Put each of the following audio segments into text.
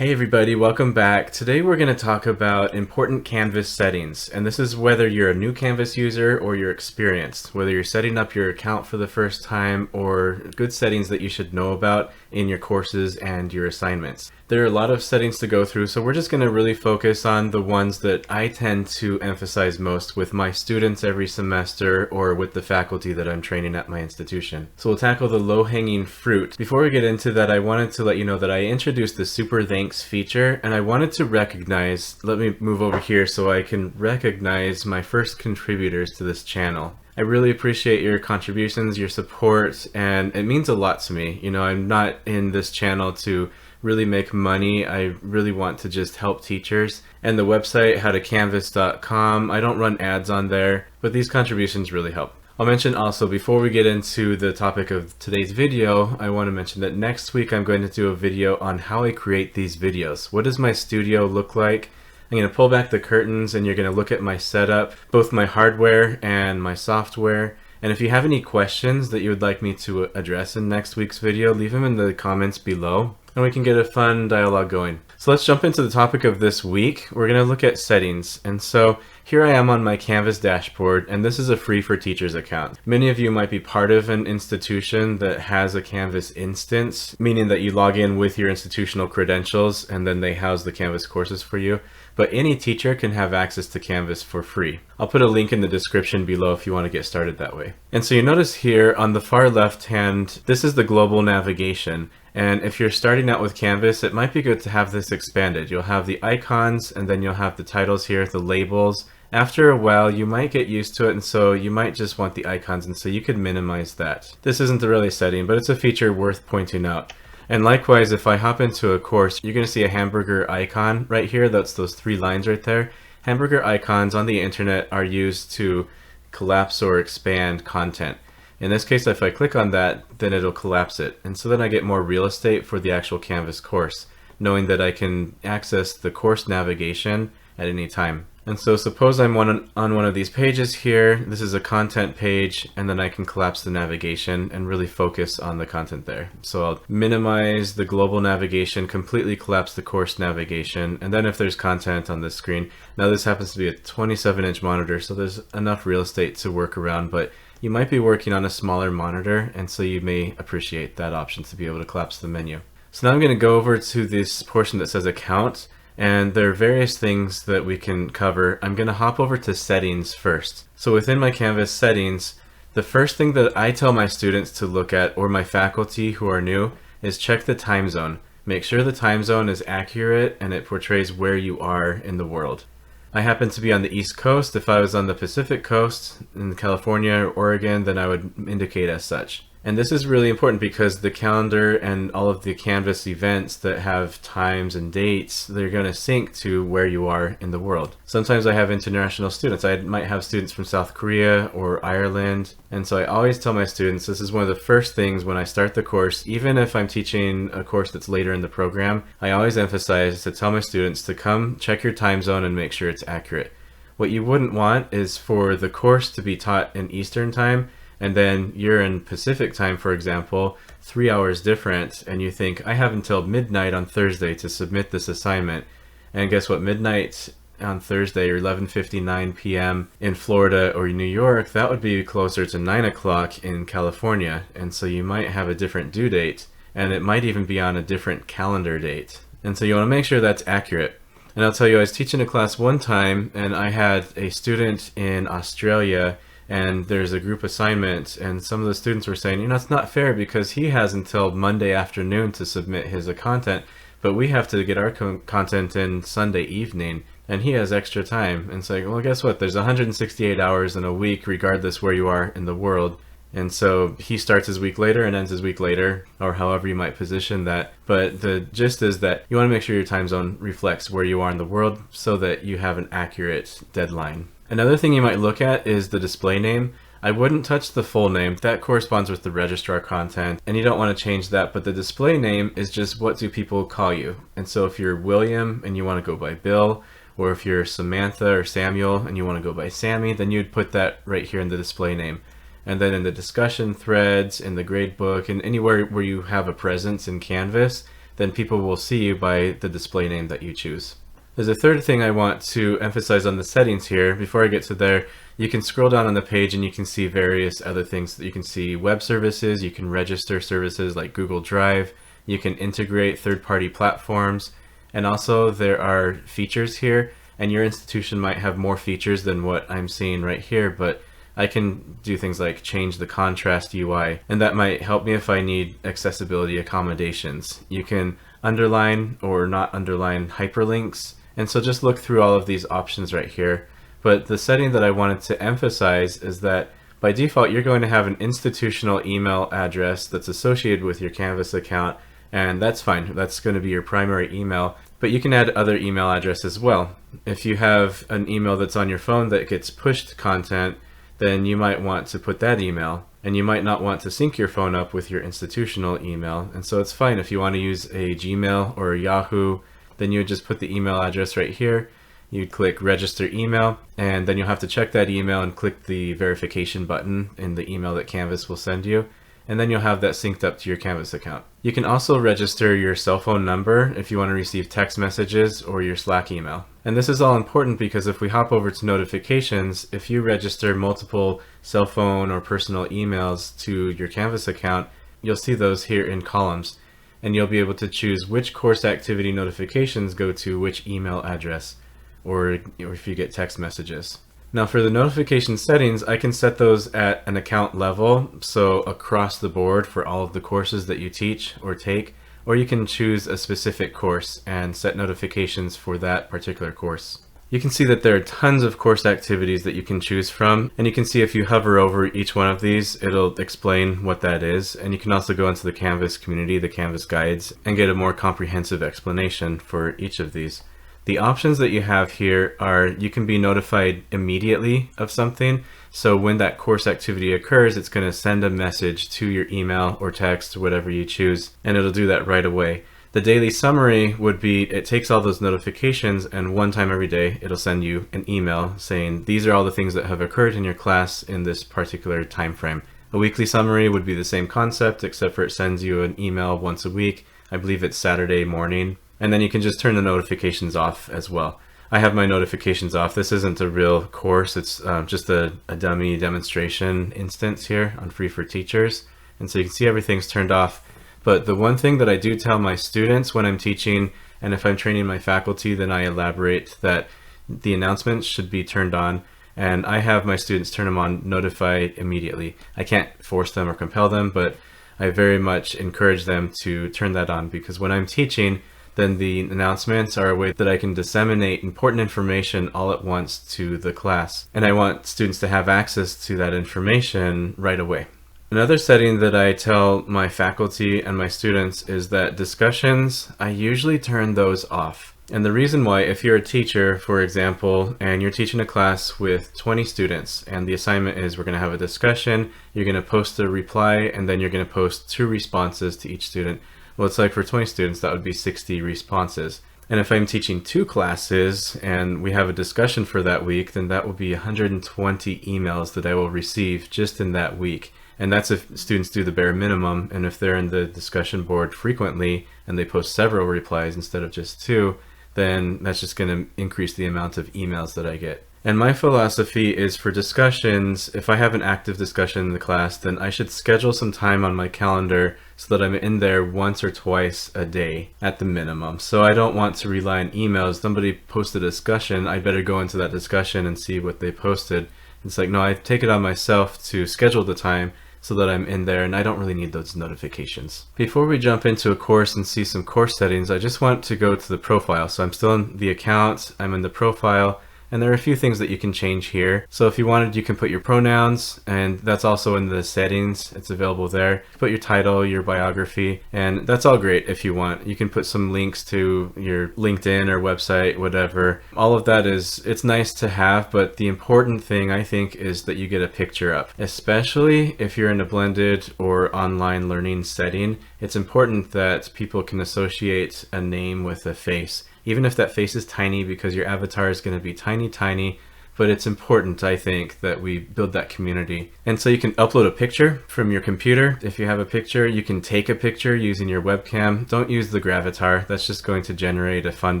Hey everybody, welcome back. Today we're going to talk about important Canvas settings, and this is whether you're a new Canvas user or you're experienced, whether you're setting up your account for the first time or good settings that you should know about in your courses and your assignments. There are a lot of settings to go through, so we're just going to really focus on the ones that I tend to emphasize most with my students every semester or with the faculty that I'm training at my institution. So we'll tackle the low-hanging fruit. Before we get into that, I wanted to let you know that I introduced the Super Thanks feature, and I wanted to recognize, let me move over here so I can recognize my first contributors to this channel. I really appreciate your contributions, your support, and it means a lot to me. You know, I'm not in this channel to really make money. I really want to just help teachers. And the website, howtocanvas.com, I don't run ads on there, but these contributions really help. I'll mention also, before we get into the topic of today's video, I want to mention that next week I'm going to do a video on how I create these videos. What does my studio look like? I'm going to pull back the curtains and you're going to look at my setup, both my hardware and my software. And if you have any questions that you would like me to address in next week's video, leave them in the comments below and we can get a fun dialogue going. So let's jump into the topic of this week. We're going to look at settings. And so here I am on my Canvas dashboard, and this is a free for teachers account. Many of you might be part of an institution that has a Canvas instance, meaning that you log in with your institutional credentials and then they house the Canvas courses for you. But any teacher can have access to Canvas for free. I'll put a link in the description below if you want to get started that way. And so you notice here on the far left hand, this is the global navigation. And if you're starting out with Canvas, it might be good to have this expanded. You'll have the icons and then you'll have the titles here, the labels. After a while, you might get used to it, and so you might just want the icons, and so you could minimize that. This isn't really a setting, but it's a feature worth pointing out. And likewise, if I hop into a course, you're going to see a hamburger icon right here. That's those three lines right there. Hamburger icons on the internet are used to collapse or expand content. In this case, if I click on that, then it'll collapse it. And so then I get more real estate for the actual Canvas course, knowing that I can access the course navigation at any time. And so suppose I'm on one of these pages here. This is a content page, and then I can collapse the navigation and really focus on the content there. So I'll minimize the global navigation, completely collapse the course navigation, and then if there's content on this screen, now this happens to be a 27-inch monitor, so there's enough real estate to work around, but you might be working on a smaller monitor, and so you may appreciate that option to be able to collapse the menu. So now I'm going to go over to this portion that says Account. And there are various things that we can cover. I'm going to hop over to settings first. So within my Canvas settings, the first thing that I tell my students to look at, or my faculty who are new, is check the time zone. Make sure the time zone is accurate and it portrays where you are in the world. I happen to be on the East Coast. If I was on the Pacific Coast in California or Oregon, then I would indicate as such. And this is really important because the calendar and all of the Canvas events that have times and dates, they're going to sync to where you are in the world. Sometimes I have international students. I might have students from South Korea or Ireland. And so I always tell my students, this is one of the first things when I start the course, even if I'm teaching a course that's later in the program, I always emphasize to tell my students to come check your time zone and make sure it's accurate. What you wouldn't want is for the course to be taught in Eastern time, and then you're in Pacific time, for example, 3 hours different, and you think, I have until midnight on Thursday to submit this assignment. And guess what? Midnight on Thursday, or 11:59 p.m. in Florida or New York, that would be closer to 9 o'clock in California. And so you might have a different due date, and it might even be on a different calendar date. And so you want to make sure that's accurate. And I'll tell you, I was teaching a class one time, and I had a student in Australia, and there's a group assignment, and some of the students were saying, you know, it's not fair because he has until Monday afternoon to submit his content, but we have to get our content in Sunday evening, and he has extra time. And it's like, well, guess what? There's 168 hours in a week, regardless where you are in the world. And so he starts his week later and ends his week later, or however you might position that. But the gist is that you want to make sure your time zone reflects where you are in the world so that you have an accurate deadline. Another thing you might look at is the display name. I wouldn't touch the full name. That corresponds with the registrar content, and you don't want to change that, but the display name is just what do people call you. And so if you're William and you want to go by Bill, or if you're Samantha or Samuel and you want to go by Sammy, then you'd put that right here in the display name. And then in the discussion threads, in the grade book, and anywhere where you have a presence in Canvas, then people will see you by the display name that you choose. There's a third thing I want to emphasize on the settings here. Before I get to there, you can scroll down on the page and you can see various other things. You can see web services, you can register services like Google Drive, you can integrate third-party platforms, and also there are features here, and your institution might have more features than what I'm seeing right here, but I can do things like change the contrast UI, and that might help me if I need accessibility accommodations. You can underline or not underline hyperlinks, and so just look through all of these options right here. But the setting that I wanted to emphasize is that by default, you're going to have an institutional email address that's associated with your Canvas account, and that's fine. That's going to be your primary email, but you can add other email addresses as well. If you have an email that's on your phone that gets pushed content, then you might want to put that email, and you might not want to sync your phone up with your institutional email. And so it's fine if you want to use a Gmail or a Yahoo, then you would just put the email address right here. You'd click register email, and then you'll have to check that email and click the verification button in the email that Canvas will send you, and then you'll have that synced up to your Canvas account. You can also register your cell phone number if you want to receive text messages or your Slack email. And this is all important because if we hop over to notifications, if you register multiple cell phone or personal emails to your Canvas account, you'll see those here in columns, and you'll be able to choose which course activity notifications go to which email address, or if you get text messages. Now for the notification settings, I can set those at an account level, so across the board for all of the courses that you teach or take, or you can choose a specific course and set notifications for that particular course. You can see that there are tons of course activities that you can choose from, and you can see if you hover over each one of these, it'll explain what that is, and you can also go into the Canvas community, the Canvas guides, and get a more comprehensive explanation for each of these. The options that you have here are you can be notified immediately of something. So when that course activity occurs, it's going to send a message to your email or text, whatever you choose, and it'll do that right away. The daily summary would be it takes all those notifications and one time every day it'll send you an email saying these are all the things that have occurred in your class in this particular time frame. A weekly summary would be the same concept except for it sends you an email once a week. I believe it's Saturday morning. And then you can just turn the notifications off as well. I have my notifications off. This isn't a real course. It's just a dummy demonstration instance here on Free for Teachers. And so you can see everything's turned off. But the one thing that I do tell my students when I'm teaching, and if I'm training my faculty, then I elaborate that the announcements should be turned on. And I have my students turn them on, notified immediately. I can't force them or compel them, but I very much encourage them to turn that on, because when I'm teaching, then the announcements are a way that I can disseminate important information all at once to the class. And I want students to have access to that information right away. Another setting that I tell my faculty and my students is that discussions, I usually turn those off. And the reason why, if you're a teacher, for example, and you're teaching a class with 20 students, and the assignment is we're going to have a discussion, you're going to post a reply, and then you're going to post 2 responses to each student. Well, it's like for 20 students, that would be 60 responses. And if I'm teaching 2 classes and we have a discussion for that week, then that will be 120 emails that I will receive just in that week. And that's if students do the bare minimum. And if they're in the discussion board frequently and they post several replies instead of just 2, then that's just going to increase the amount of emails that I get. And my philosophy is for discussions, if I have an active discussion in the class, then I should schedule some time on my calendar so that I'm in there once or twice a day at the minimum. So I don't want to rely on emails. Somebody posted a discussion, I better go into that discussion and see what they posted. It's like, no, I take it on myself to schedule the time so that I'm in there, and I don't really need those notifications. Before we jump into a course and see some course settings, I just want to go to the profile. So I'm still in the account, I'm in the profile, and there are a few things that you can change here. So if you wanted, you can put your pronouns, and that's also in the settings. It's available there. Put your title, your biography, and that's all great if you want. You can put some links to your LinkedIn or website, whatever. All of that it's nice to have, but the important thing I think is that you get a picture up. Especially if you're in a blended or online learning setting, it's important that people can associate a name with a face. Even if that face is tiny, because your avatar is going to be tiny, but it's important, I think, that we build that community. And so you can upload a picture from your computer. If you have a picture, you can take a picture using your webcam. Don't use the Gravatar. That's just going to generate a fun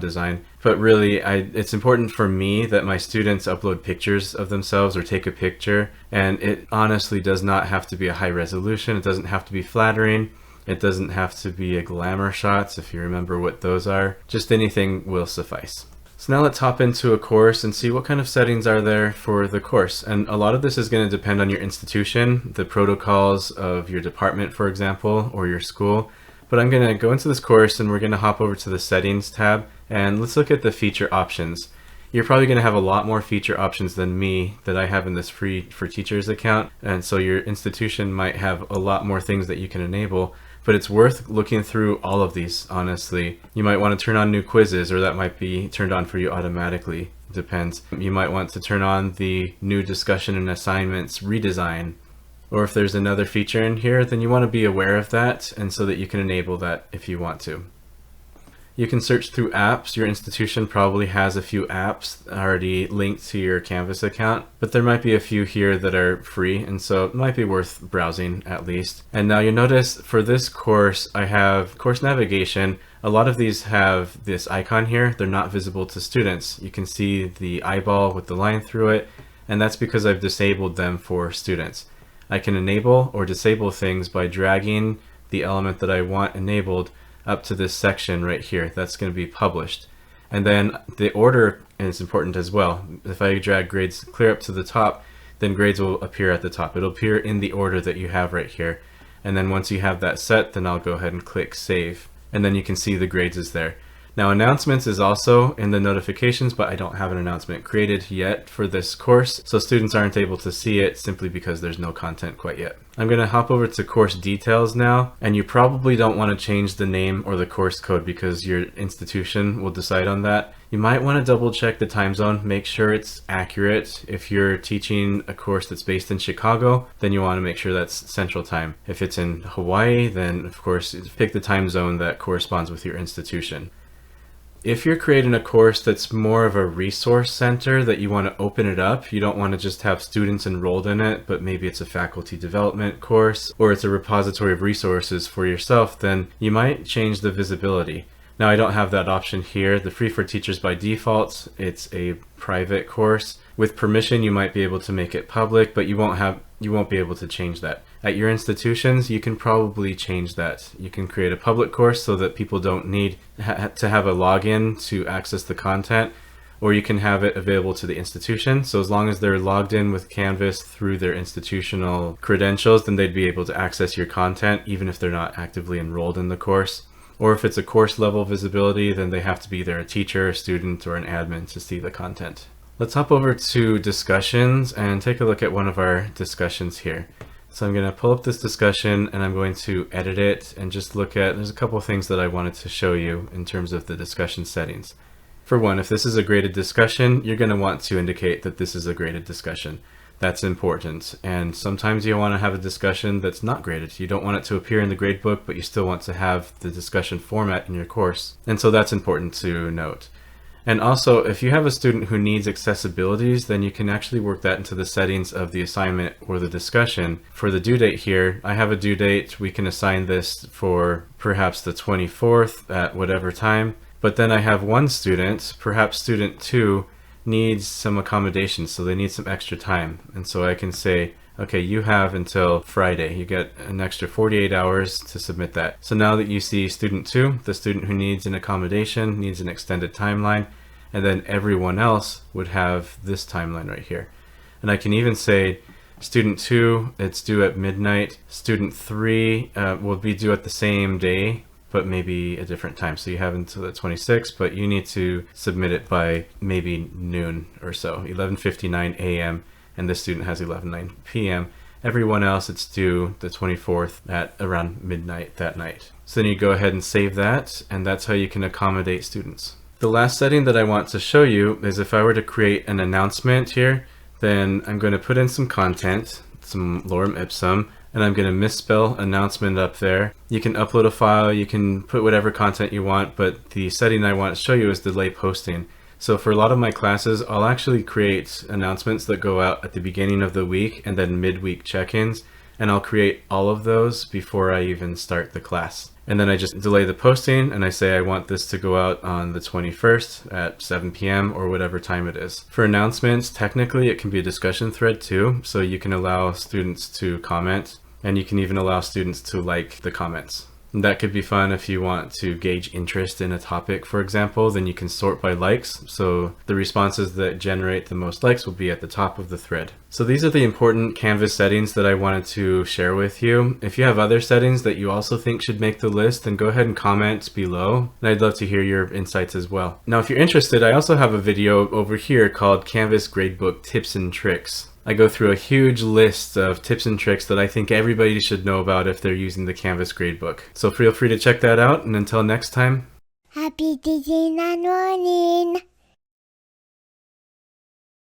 design. But really, it's important for me that my students upload pictures of themselves or take a picture. And it honestly does not have to be a high resolution. It doesn't have to be flattering. It doesn't have to be a glamour shots, if you remember what those are. Just anything will suffice. So now let's hop into a course and see what kind of settings are there for the course. And a lot of this is going to depend on your institution, the protocols of your department, for example, or your school. But I'm going to go into this course and we're going to hop over to the settings tab and let's look at the feature options. You're probably going to have a lot more feature options than me that I have in this free for teachers account. And so your institution might have a lot more things that you can enable. But it's worth looking through all of these, honestly. You might want to turn on new quizzes, or that might be turned on for you automatically. It depends. You might want to turn on the new discussion and assignments redesign. Or if there's another feature in here, then you want to be aware of that, and so that you can enable that if you want to. You can search through apps. Your institution probably has a few apps already linked to your Canvas account, but there might be a few here that are free, and so it might be worth browsing at least. And now you'll notice for this course, I have course navigation. A lot of these have this icon here. They're not visible to students. You can see the eyeball with the line through it, and that's because I've disabled them for students. I can enable or disable things by dragging the element that I want enabled up to this section right here. That's going to be published. And then the order is important as well. If I drag grades clear up to the top, then grades will appear at the top. It'll appear in the order that you have right here. And then once you have that set, then I'll go ahead and click save. And then you can see the grades is there. Now announcements is also in the notifications, but I don't have an announcement created yet for this course, so students aren't able to see it simply because there's no content quite yet. I'm going to hop over to course details now, and you probably don't want to change the name or the course code because your institution will decide on that. You might want to double check the time zone, make sure it's accurate. If you're teaching a course that's based in Chicago, then you want to make sure that's Central Time. If it's in Hawaii, then of course pick the time zone that corresponds with your institution. If you're creating a course that's more of a resource center that you want to open it up, you don't want to just have students enrolled in it, but maybe it's a faculty development course or it's a repository of resources for yourself, then you might change the visibility. Now I don't have that option here. The free for teachers by default, it's a private course. With permission, you might be able to make it public, but you won't be able to change that. At your institutions, you can probably change that. You can create a public course so that people don't need to have a login to access the content, or you can have it available to the institution. So as long as they're logged in with Canvas through their institutional credentials, then they'd be able to access your content even if they're not actively enrolled in the course. Or if it's a course level visibility, then they have to be either a teacher, a student, or an admin to see the content. Let's hop over to discussions and take a look at one of our discussions here. So I'm going to pull up this discussion and I'm going to edit it and just look at, there's a couple of things that I wanted to show you in terms of the discussion settings. For one, if this is a graded discussion, you're going to want to indicate that this is a graded discussion. That's important. And sometimes you want to have a discussion that's not graded. You don't want it to appear in the gradebook, but you still want to have the discussion format in your course. And so that's important to note. And also, if you have a student who needs accessibilities, then you can actually work that into the settings of the assignment or the discussion. For the due date here, I have a due date. We can assign this for perhaps the 24th at whatever time. But then I have one student, perhaps student 2, needs some accommodations, so they need some extra time. And so I can say, okay, you have until Friday. You get an extra 48 hours to submit that. So now that you see student 2, the student who needs an accommodation, needs an extended timeline, and then everyone else would have this timeline right here. And I can even say student 2, it's due at midnight. Student 3 will be due at the same day, but maybe a different time. So you have until the 26th, but you need to submit it by maybe noon or so, 11:59 a.m. and this student has 11:09 p.m. Everyone else, it's due the 24th at around midnight that night. So then you go ahead and save that, and that's how you can accommodate students. The last setting that I want to show you is if I were to create an announcement here, then I'm going to put in some content, some lorem ipsum, and I'm going to misspell announcement up there. You can upload a file, you can put whatever content you want, but the setting I want to show you is delay posting. So for a lot of my classes, I'll actually create announcements that go out at the beginning of the week and then midweek check-ins, and I'll create all of those before I even start the class. And then I just delay the posting and I say I want this to go out on the 21st at 7 p.m. or whatever time it is. For announcements, technically it can be a discussion thread too, so you can allow students to comment, and you can even allow students to like the comments. And that could be fun if you want to gauge interest in a topic, for example. Then you can sort by likes, so the responses that generate the most likes will be at the top of the thread. So these are the important Canvas settings that I wanted to share with you. If you have other settings that you also think should make the list, then go ahead and comment below, and I'd love to hear your insights as well. Now, if you're interested, I also have a video over here called Canvas Gradebook Tips and Tricks. I go through a huge list of tips and tricks that I think everybody should know about if they're using the Canvas gradebook. So feel free to check that out, and until next time. Happy teaching and learning.